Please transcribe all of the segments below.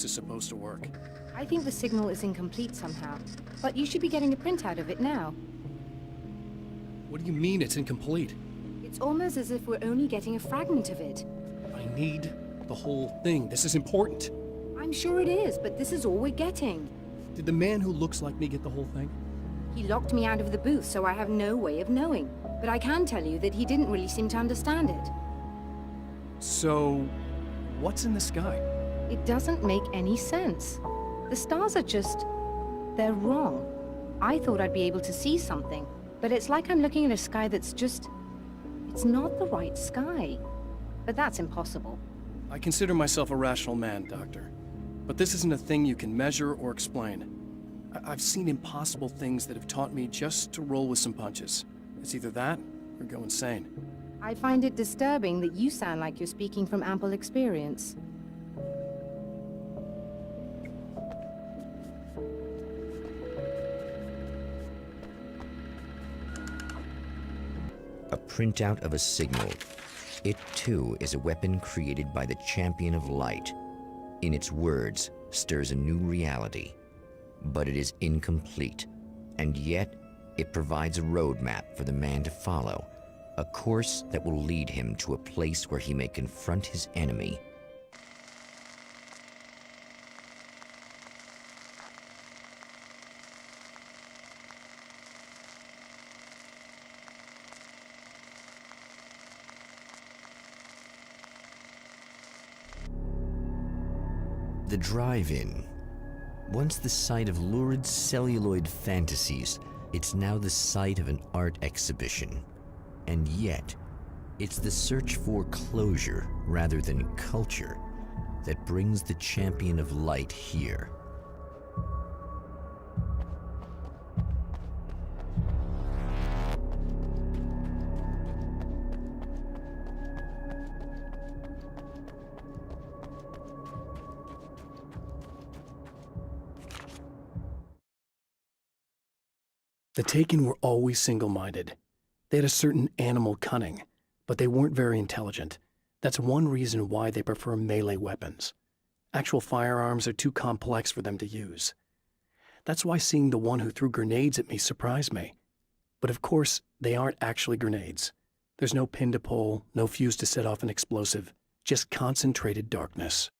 is supposed to work. I think the signal is incomplete somehow, but you should be getting a printout of it now. What do you mean it's incomplete? It's almost as if we're only getting a fragment of it. I need the whole thing. This is important. I'm sure it is, but this is all we're getting. Did the man who looks like me get the whole thing? He locked me out of the booth, so I have no way of knowing. But I can tell you that he didn't really seem to understand it. So, what's in the sky? It doesn't make any sense. The stars are just... they're wrong. I thought I'd be able to see something, but it's like I'm looking at a sky that's just... it's not the right sky. But that's impossible. I consider myself a rational man, Doctor. But this isn't a thing you can measure or explain. I've seen impossible things that have taught me just to roll with some punches. It's either that, or go insane. I find it disturbing that you sound like you're speaking from ample experience. A printout of a signal. It too is a weapon created by the Champion of Light. In its words, stirs a new reality. But it is incomplete, and yet it provides a roadmap for the man to follow, a course that will lead him to a place where he may confront his enemy. The drive-in. Once the site of lurid celluloid fantasies, it's now the site of an art exhibition. And yet, it's the search for closure rather than culture that brings the Champion of Light here. The Taken were always single-minded. They had a certain animal cunning, but they weren't very intelligent. That's one reason why they prefer melee weapons. Actual firearms are too complex for them to use. That's why seeing the one who threw grenades at me surprised me. But of course, they aren't actually grenades. There's no pin to pull, no fuse to set off an explosive, just concentrated darkness.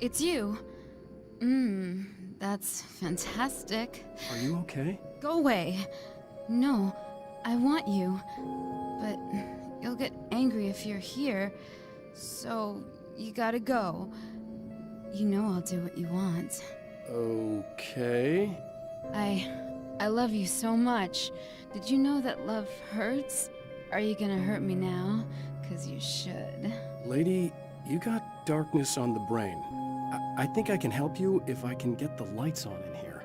it's you. That's fantastic. Are you okay? Go away. No, I want you. But you'll get angry if you're here, so you gotta go. You know I'll do what you want. Okay. I love you so much. Did you know that love hurts? Are you gonna hurt me now? 'Cause you should. Lady, you got darkness on the brain. I think I can help you if I can get the lights on in here.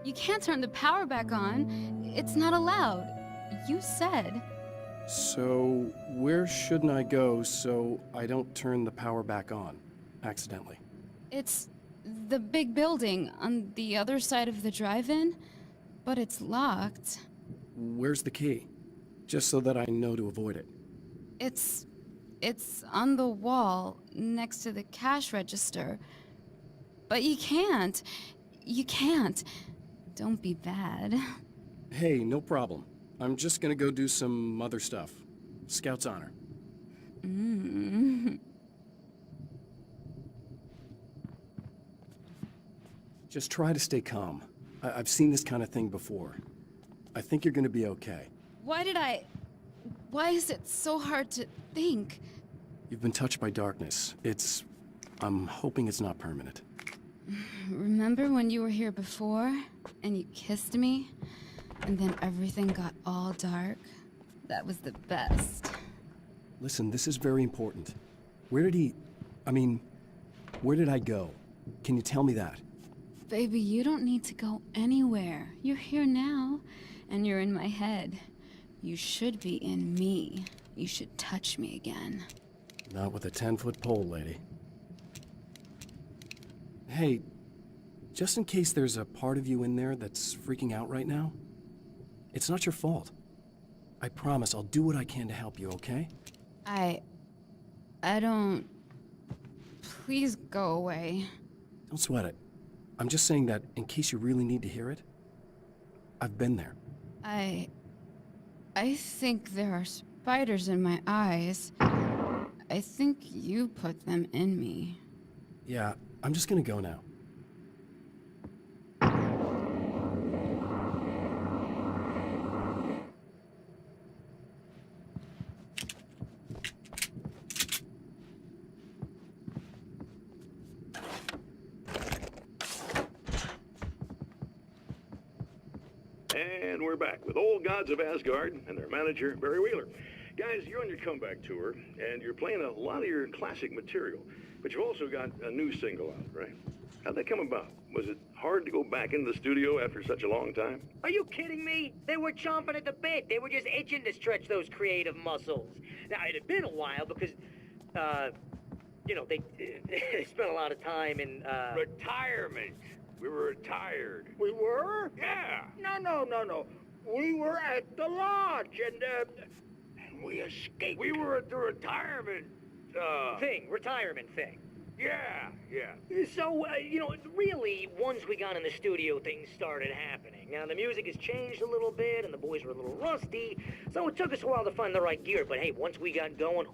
You can't turn the power back on. It's not allowed. You said. So, where shouldn't I go so I don't turn the power back on accidentally? It's the big building on the other side of the drive-in, but it's locked. Where's the key? Just so that I know to avoid it. It's on the wall next to the cash register. But you can't. You can't. Don't be bad. Hey, no problem. I'm just gonna go do some other stuff. Scout's honor. Just try to stay calm. I've seen this kind of thing before. I think you're gonna be okay. Why is it so hard to think? You've been touched by darkness. I'm hoping it's not permanent. Remember when you were here before, and you kissed me? And then everything got all dark? That was the best. Listen, this is very important. Where did I go? Can you tell me that? Baby, you don't need to go anywhere. You're here now, and you're in my head. You should be in me. You should touch me again. Not with a 10-foot pole, lady. Hey, just in case there's a part of you in there that's freaking out right now, it's not your fault. I promise I'll do what I can to help you, okay? I don't... Please go away. Don't sweat it. I'm just saying that in case you really need to hear it, I've been there. I think there are spiders in my eyes. I think you put them in me. Yeah, I'm just gonna go now. And we're back with Old Gods of Asgard and their manager, Barry Wheeler. Guys, you're on your comeback tour, and you're playing a lot of your classic material, but you've also got a new single out, right? How'd that come about? Was it hard to go back into the studio after such a long time? Are you kidding me? They were chomping at the bit. They were just itching to stretch those creative muscles. Now, it had been a while because, they spent a lot of time in, Retirement. We were retired. We were? Yeah. No. We were at the lodge, and we escaped. We were at the retirement, retirement thing. Yeah. So, really, once we got in the studio, things started happening. Now, the music has changed a little bit, and the boys were a little rusty, so it took us a while to find the right gear. But hey, once we got going,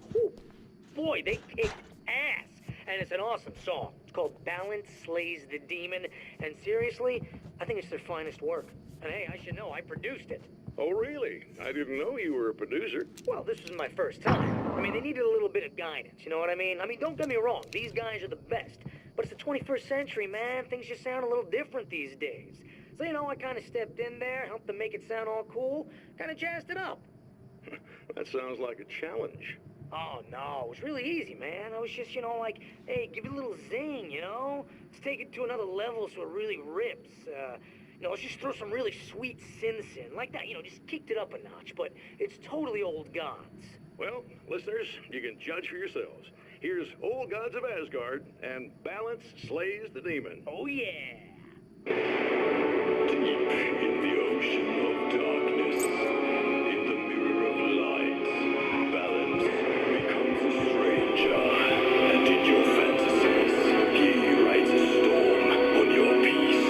boy, they kicked ass. And it's an awesome song. It's called Balance Slays the Demon, and seriously, I think it's their finest work. And hey, I should know, I produced it. Oh, really? I didn't know you were a producer. Well, this was my first time. I mean, they needed a little bit of guidance, you know what I mean? I mean, don't get me wrong, these guys are the best. But it's the 21st century, man. Things just sound a little different these days. So, I kind of stepped in there, helped them make it sound all cool, kind of jazzed it up. That sounds like a challenge. Oh, no, it was really easy, man. I was just, hey, give it a little zing, Let's take it to another level so it really rips. Let's just throw some really sweet synths in. Like that, just kicked it up a notch, but it's totally Old Gods. Well, listeners, you can judge for yourselves. Here's Old Gods of Asgard and Balance Slays the Demon. Oh, yeah. Deep in the ocean of darkness, in the mirror of light, balance becomes a stranger, and in your fantasies, he rides a storm on your peace.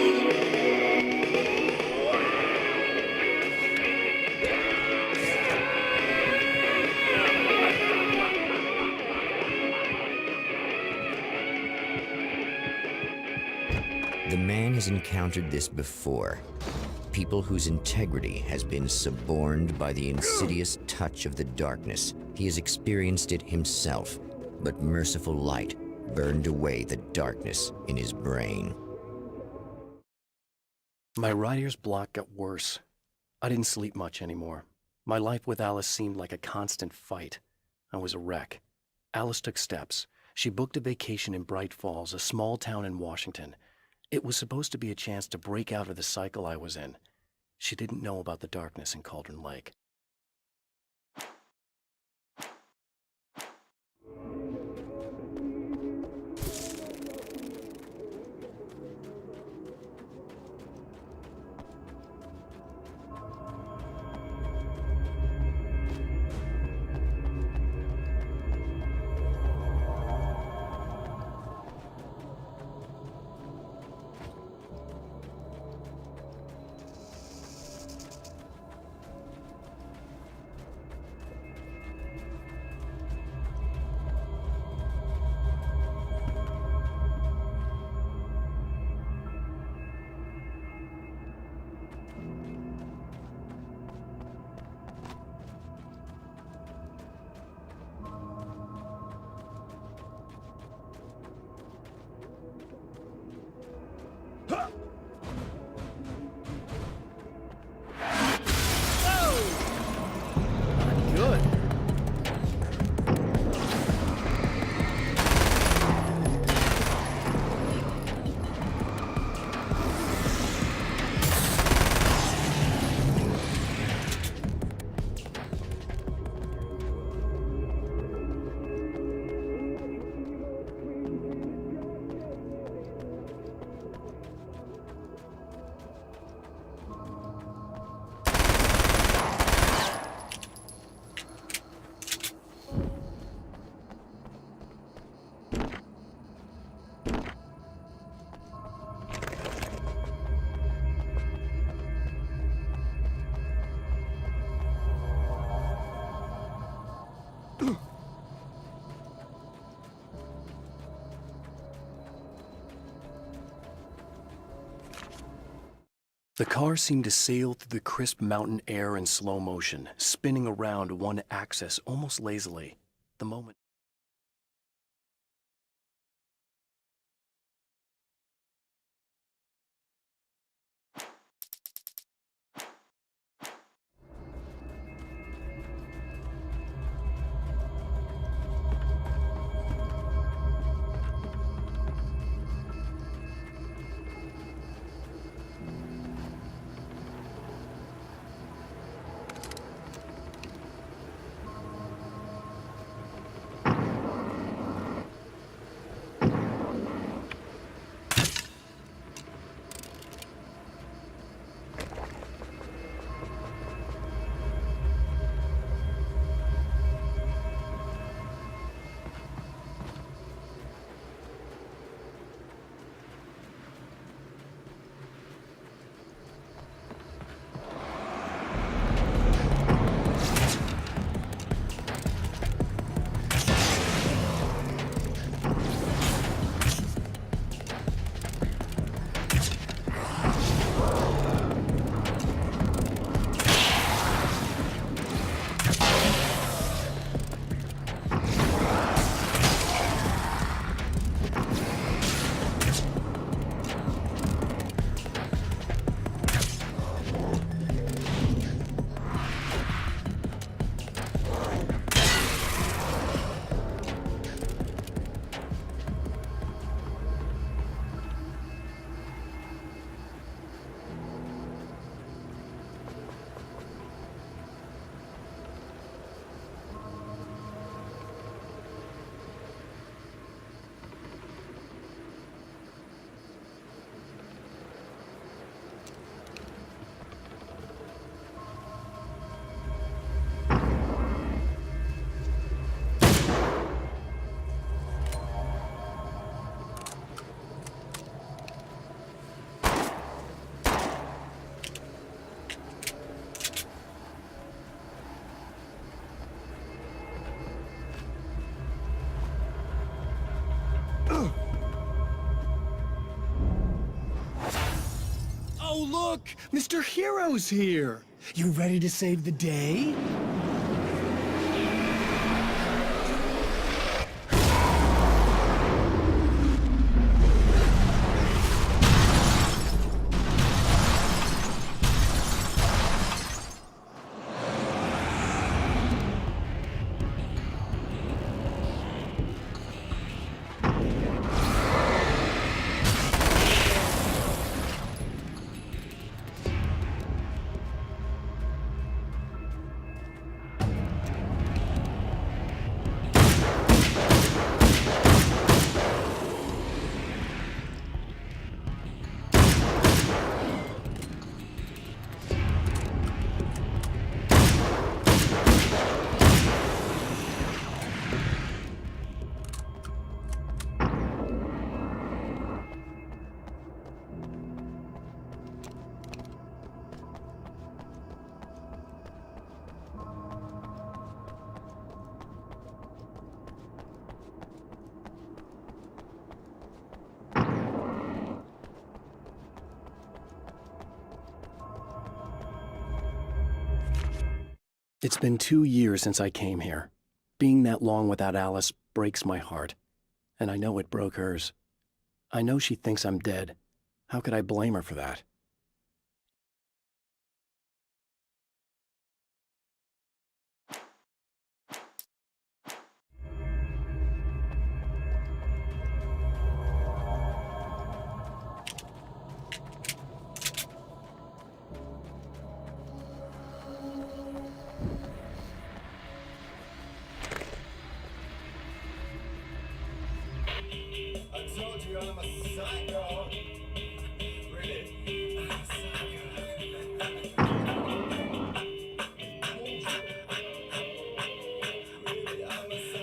has encountered this before. People whose integrity has been suborned by the insidious touch of the darkness. He has experienced it himself, but merciful light burned away the darkness in his brain. My writer's block got worse. I didn't sleep much anymore. My life with Alice seemed like a constant fight. I was a wreck. Alice took steps. She booked a vacation in Bright Falls, a small town in Washington. It was supposed to be a chance to break out of the cycle I was in. She didn't know about the darkness in Cauldron Lake. Good. The car seemed to sail through the crisp mountain air in slow motion, spinning around one axis almost lazily. The moment... Look! Mr. Hero's here! You ready to save the day? It's been 2 years since I came here. Being that long without Alice breaks my heart. And I know it broke hers. I know she thinks I'm dead. How could I blame her for that? I told you I'm a psycho. Really? I'm a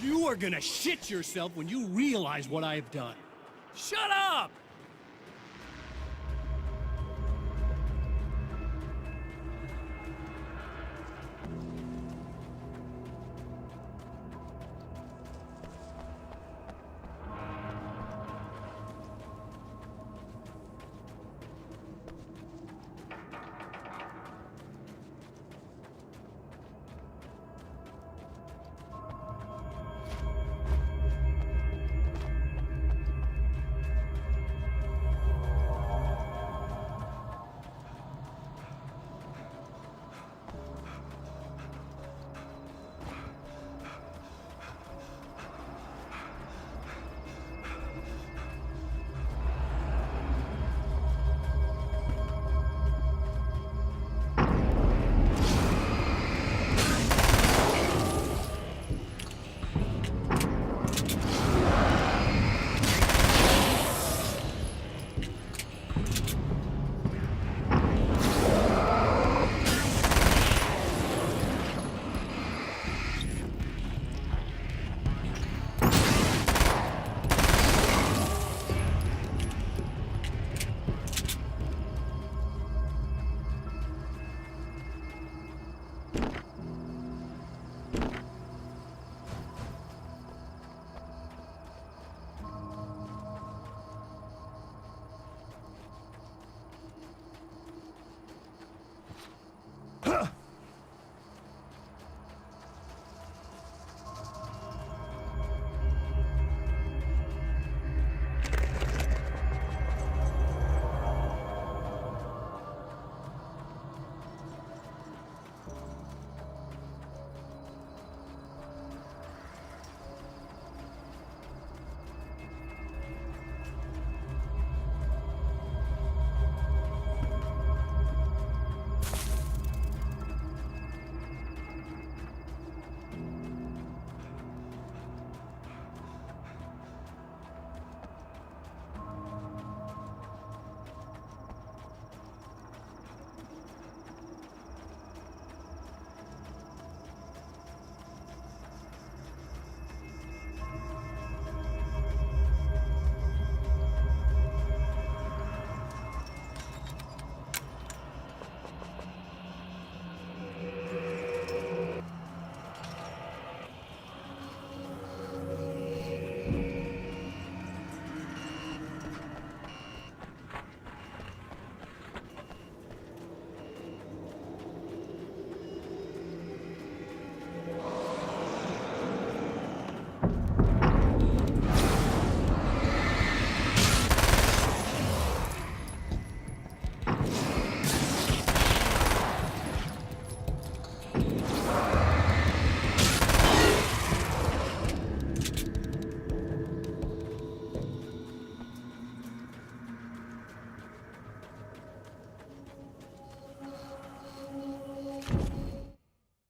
You are gonna shit yourself when you realize what I have done. Shut up!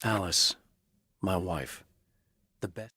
Alice, my wife, the best.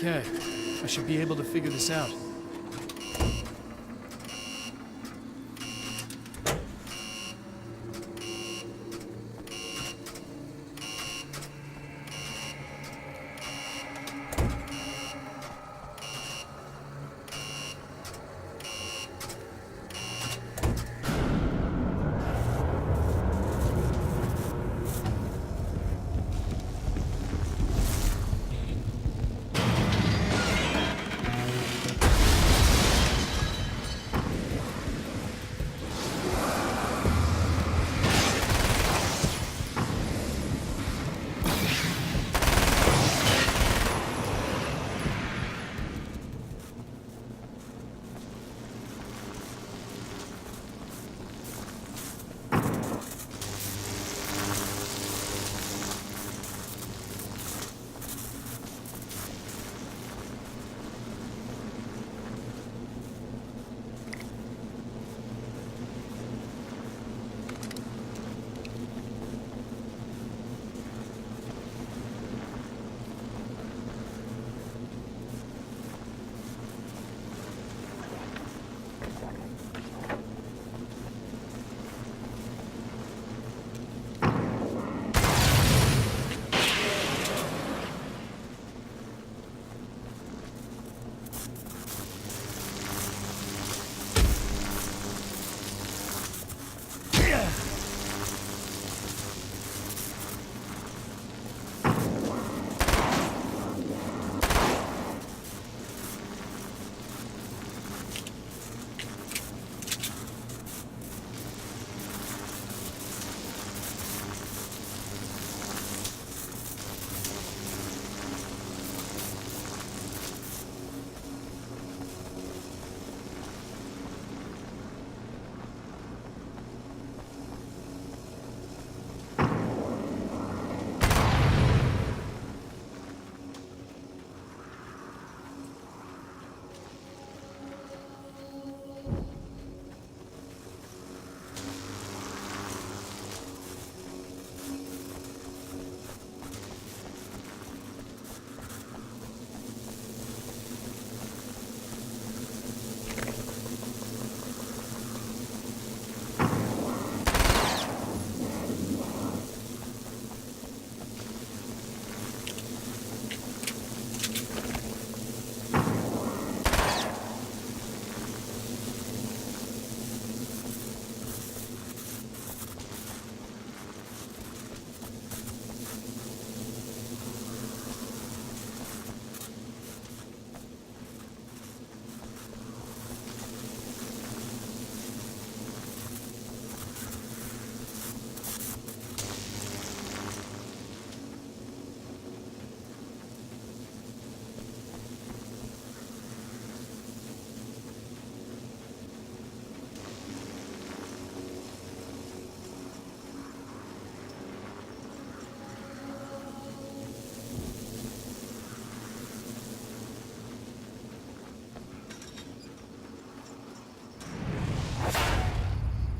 Okay, I should be able to figure this out.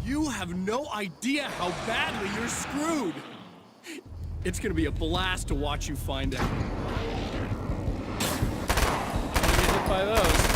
You have no idea how badly you're screwed. It's gonna be a blast to watch you find out. Don't get hit by those.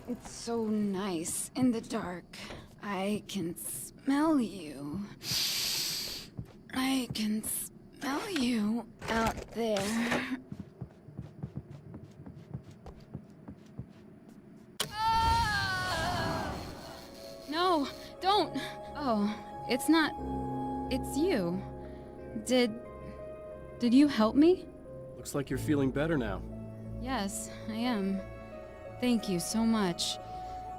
It's so nice in the dark. I can smell you. I can smell you out there. Ah! No, don't. Oh, it's not. It's you. Did you help me? Looks like you're feeling better now. Yes, I am. Thank you so much.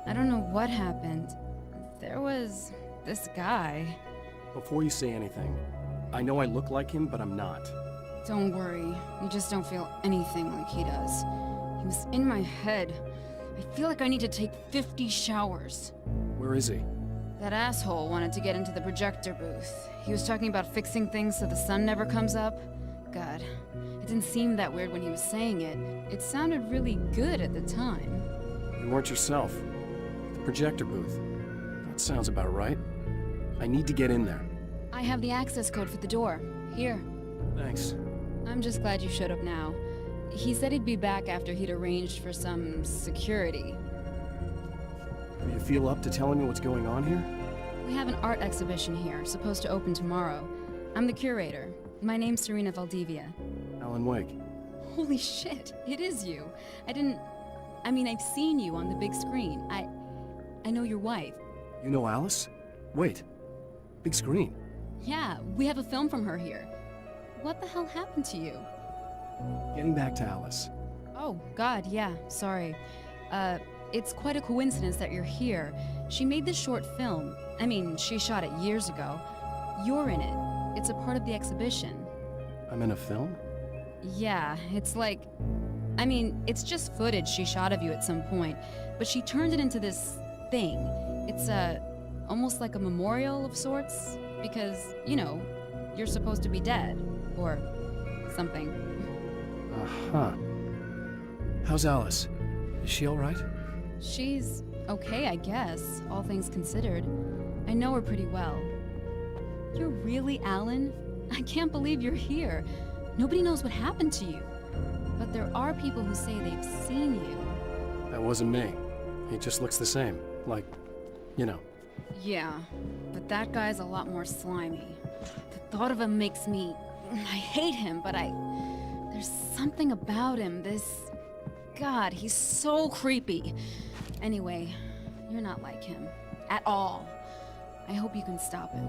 I don't know what happened. There was this guy. Before you say anything, I know I look like him, but I'm not. Don't worry. You just don't feel anything like he does. He was in my head. I feel like I need to take 50 showers. Where is he? That asshole wanted to get into the projector booth. He was talking about fixing things so the sun never comes up. God, it didn't seem that weird when he was saying it. It sounded really good at the time. You weren't yourself. The projector booth. That sounds about right. I need to get in there. I have the access code for the door. Here. Thanks. I'm just glad you showed up now. He said he'd be back after he'd arranged for some security. Do you feel up to telling me what's going on here? We have an art exhibition here, supposed to open tomorrow. I'm the curator. My name's Serena Valdivia. Alan Wake. Holy shit, it is you. I've seen you on the big screen. I know your wife. You know Alice? Wait. Big screen. Yeah, we have a film from her here. What the hell happened to you? Getting back to Alice. Oh, God, yeah, sorry. It's quite a coincidence that you're here. She made this short film. She shot it years ago. You're in it. It's a part of the exhibition. I'm in a film? Yeah, it's like... it's just footage she shot of you at some point, but she turned it into this thing. It's almost like a memorial of sorts, because, you're supposed to be dead, or something. Uh-huh. How's Alice? Is she all right? She's okay, I guess, all things considered. I know her pretty well. You're really Alan? I can't believe you're here. Nobody knows what happened to you. But there are people who say they've seen you. That wasn't me. He just looks the same. Like, Yeah, but that guy's a lot more slimy. The thought of him makes me... I hate him, but there's something about him, God, he's so creepy. Anyway, you're not like him. At all. I hope you can stop him.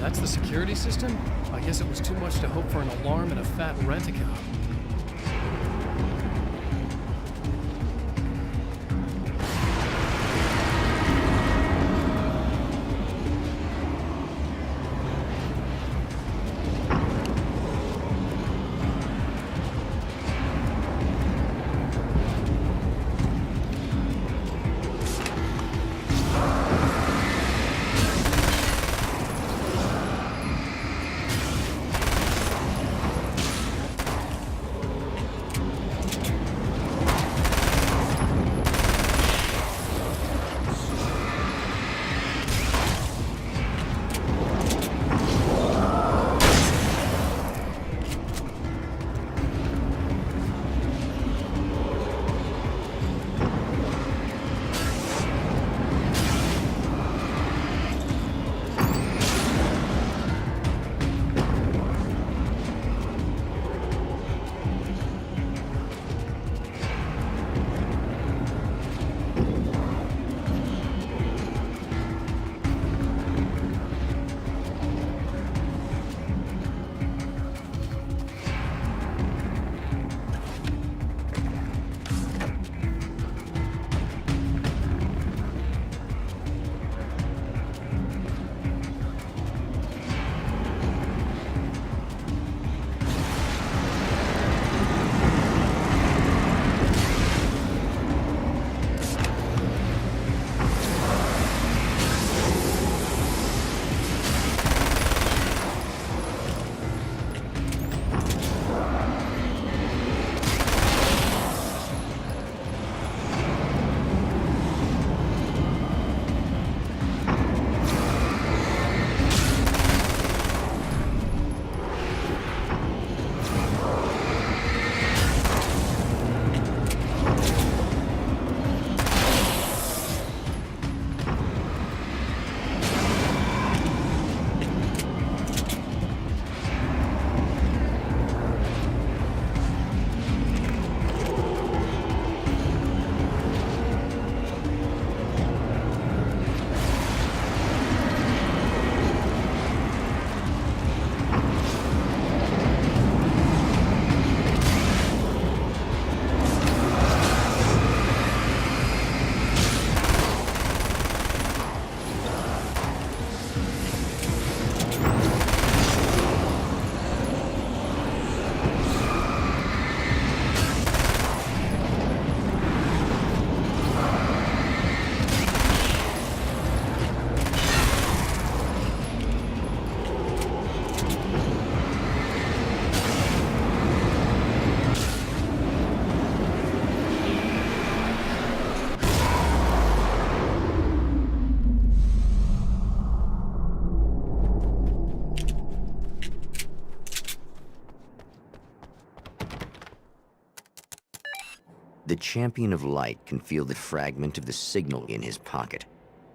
That's the security system? I guess it was too much to hope for an alarm and a fat rent-a-cop. The champion of light can feel the fragment of the signal in his pocket,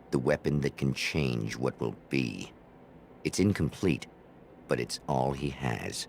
the weapon that can change what will be. It's incomplete, but it's all he has.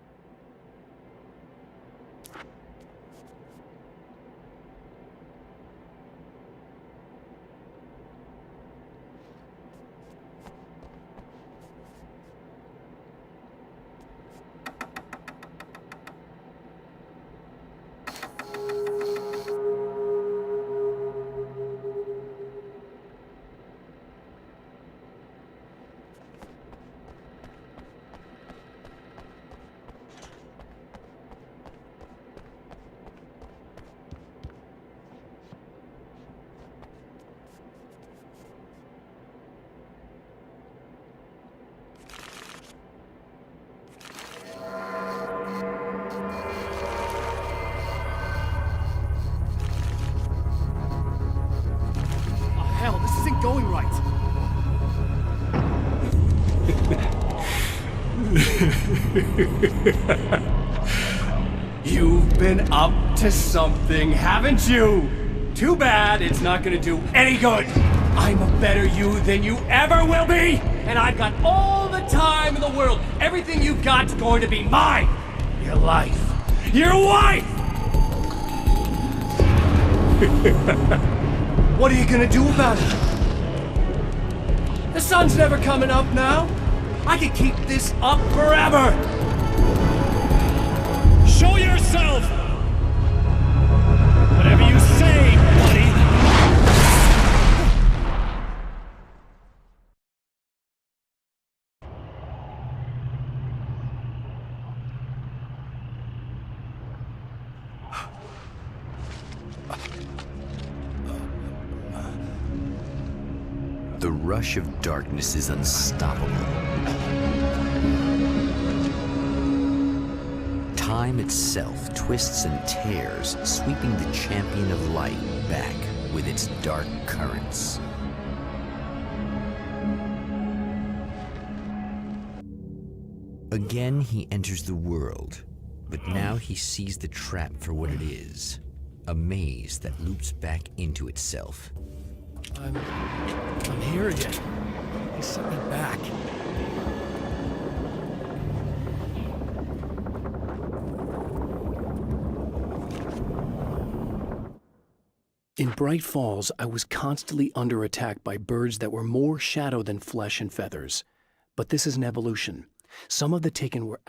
going right. You've been up to something, haven't you? Too bad it's not gonna do any good. I'm a better you than you ever will be, and I've got all the time in the world. Everything you've got's going to be mine. Your life. Your wife! What are you gonna do about it? The sun's never coming up now. I can keep this up forever. Show yourself! Whatever you say, buddy. The rush of darkness is unstoppable. Time itself twists and tears, sweeping the champion of light back with its dark currents. Again, he enters the world, but now he sees the trap for what it is, a maze that loops back into itself. I'm here again. He sent me back. In Bright Falls, I was constantly under attack by birds that were more shadow than flesh and feathers. But this is an evolution. Some of the Taken were